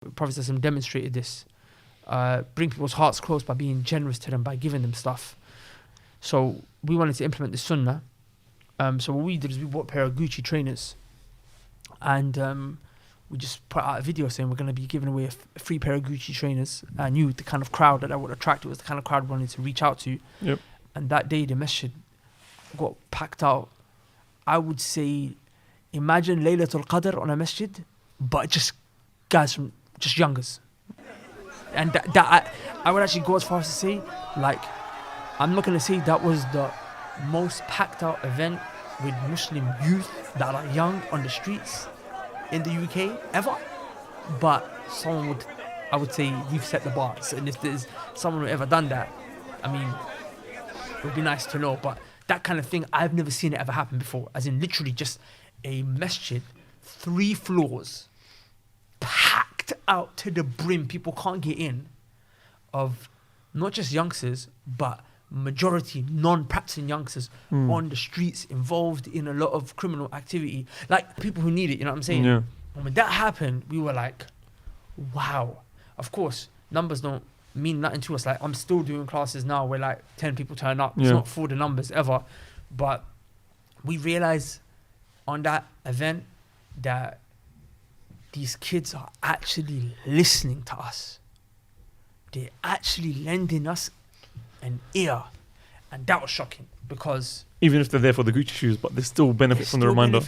The Prophet ﷺ demonstrated this. Bring people's hearts close by being generous to them, by giving them stuff. So we wanted to implement the sunnah. So what we did is we bought a pair of Gucci trainers, and we just put out a video saying we're going to be giving away a free pair of Gucci trainers. I knew the kind of crowd that would attract. It was the kind of crowd we wanted to reach out to. Yep. And that day the masjid got packed out. I would say, imagine Laylatul Qadr on a masjid, but just guys from just youngers. And I would actually go as far as to say, like, I'm not going to say that was the most packed out event with Muslim youth that are young on the streets in the UK ever, but I would say we've set the bar. So, and if there's someone who ever done that, I mean, it would be nice to know. But that kind of thing, I've never seen it ever happen before. As in literally just a masjid, 3 floors, packed out to the brim. People can't get in, of not just youngsters, but majority non-practicing youngsters on the streets, involved in a lot of criminal activity, like people who need it, you know what I'm saying? Yeah. And when that happened, we were like, wow. Of course, numbers don't mean nothing to us. Like, I'm still doing classes now where like 10 people turn up. It's not for the numbers ever. But we realized on that event that these kids are actually listening to us. They're actually lending us an ear. And that was shocking, because Even if they're there for the Gucci shoes, but they still benefit from the reminder.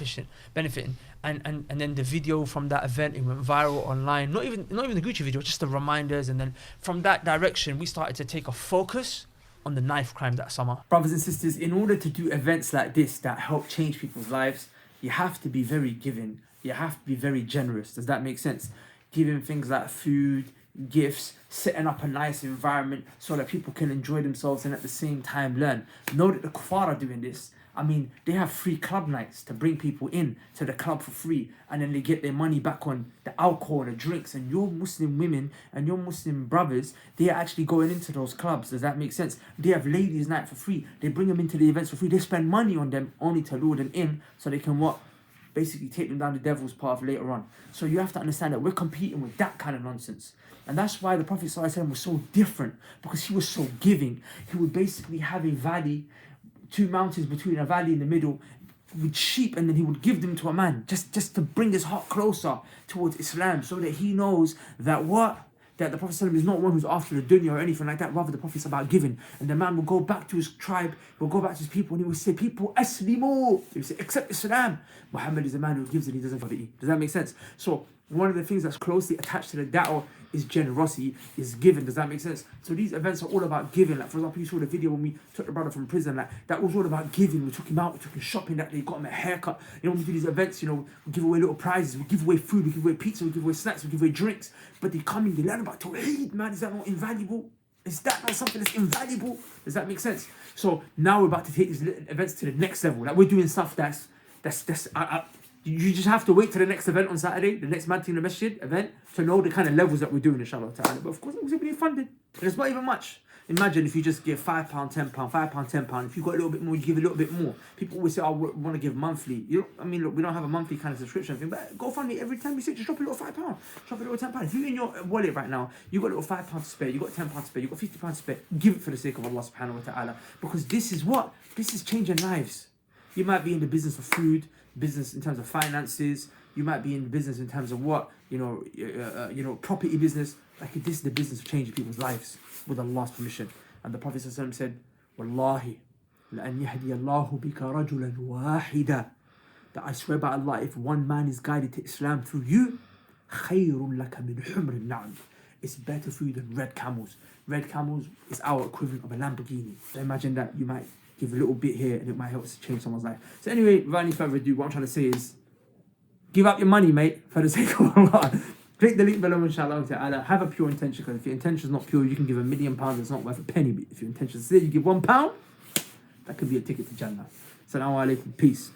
Benefiting. And then the video from that event, it went viral online. Not even the Gucci video, just the reminders. And then from that direction, we started to take a focus on the knife crime that summer. Brothers and sisters, in order to do events like this that help change people's lives, you have to be very giving. You have to be very generous. Does that make sense? Giving things like food, gifts, setting up a nice environment so that people can enjoy themselves and at the same time learn. Know that the kuffar are doing this. I mean, they have free club nights to bring people in to the club for free, and then they get their money back on the alcohol and the drinks. And your Muslim women and your Muslim brothers, they are actually going into those clubs. Does that make sense? They have ladies' night for free. They bring them into the events for free. They spend money on them only to lure them in so they can what? Basically take them down the devil's path later on. So you have to understand that we're competing with that kind of nonsense. And that's why the Prophet ﷺ was so different, because he was so giving. He would basically have a valley, 2 mountains between a valley in the middle, with sheep, and then he would give them to a man just to bring his heart closer towards Islam, so that he knows that that the Prophet ﷺ is not one who's after the dunya or anything like that. Rather, the Prophet's about giving. And the man will go back to his tribe, will go back to his people, and he will say, people, aslimu. He will say, accept Islam. Muhammad is a man who gives and he doesn't want to eat. Does that make sense? So one of the things that's closely attached to the da'wah is generosity, is giving. Does that make sense? So these events are all about giving. Like, for example, you saw the video when we took the brother from prison. Like, that was all about giving. We took him out, we took him shopping, that day, got him a haircut. You know, when we do these events, you know, we give away little prizes, we give away food, we give away pizza, we give away snacks, we give away drinks. But they come in, they learn about Tawheed, man. Is that not invaluable? Is that not something that's invaluable? Does that make sense? So now we're about to take these events to the next level. Like, we're doing stuff that's you just have to wait to the next event on Saturday, the next Man Team the Masjid event, to know the kind of levels that we're doing, inshallah ta'ala. But of course, it's going to be funded. And it's not even much. Imagine if you just give £5, £10, £5, £10. If you got a little bit more, you give a little bit more. People always say, I want to give monthly. You know, I mean, look, we don't have a monthly kind of subscription thing, but go fund me every time you say, just drop a little £5, drop a little £10. If you're in your wallet right now, you got a little £5 to spare, you got £10 to spare, you got £50 to spare, give it for the sake of Allah subhanahu wa ta'ala. Because this is what? This is changing lives. You might be in the business of food, business in terms of finances. You might be in business in terms of what, property business. Like, this is the business of changing people's lives with Allah's permission. And the Prophet ﷺ said, Wallahi, لَأَنْ يَهْدِيَ اللَّهُ بِكَ رَجُلًا وَاحِدًا, that I swear by Allah, if one man is guided to Islam through you, خَيْرٌ لَكَ مِنْ حُمْرِ النَّعَمِ, it's better for you than red camels. Red camels is our equivalent of a Lamborghini. So imagine that you might give a little bit here and it might help us change someone's life. So anyway, without any further ado, what I'm trying to say is, give up your money, mate, for the sake of Allah. Click the link below, inshallah ta'ala. Have a pure intention, because if your intention is not pure, you can give £1 million, it's not worth a penny. But if your intention is there, you give £1, that could be a ticket to Jannah. Assalamu alaikum, peace.